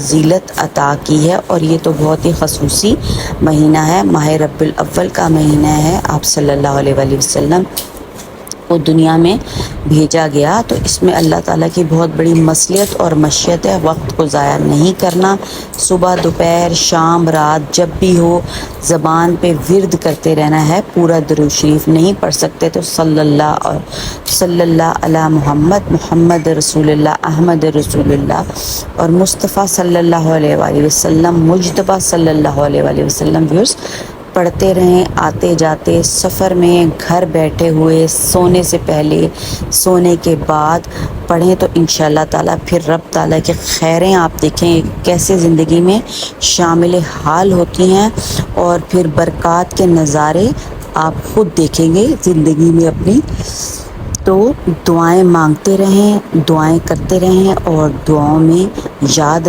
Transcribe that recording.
फ़ज़ीलत अता की है और ये तो बहुत ही ख़ुसूसी महीना है, माह रब्बिल अव्वल का महीना है। आप सल्लल्लाहु अलैहि वसल्लम को दुनिया में भेजा गया, तो इसमें अल्लाह ताला की बहुत बड़ी मसलियत और मशियत है। वक्त को ज़ाया नहीं करना, सुबह दोपहर शाम रात जब भी हो ज़बान पे विर्द करते रहना है। पूरा दुरूद शरीफ नहीं पढ़ सकते तो सल्लल्लाहु अला मुहम्मद, मुहम्मद रसूलुल्लाह, अहमद रसूलुल्लाह और मुस्तफ़ा सल्लल्लाहु अलैहि वसल्लम, मुजतबा सल्लल्लाहु अलैहि वसल्लम व्यूर्स पढ़ते रहें। आते जाते सफ़र में, घर बैठे हुए, सोने से पहले, सोने के बाद पढ़ें तो इंशाअल्लाह ताला फिर रब ताला के खैरें आप देखें कैसे ज़िंदगी में शामिल हाल होती हैं और फिर बरक़ात के नज़ारे आप ख़ुद देखेंगे ज़िंदगी में अपनी। तो दुआएं मांगते रहें, दुआएं करते रहें और दुआओं में याद रखें।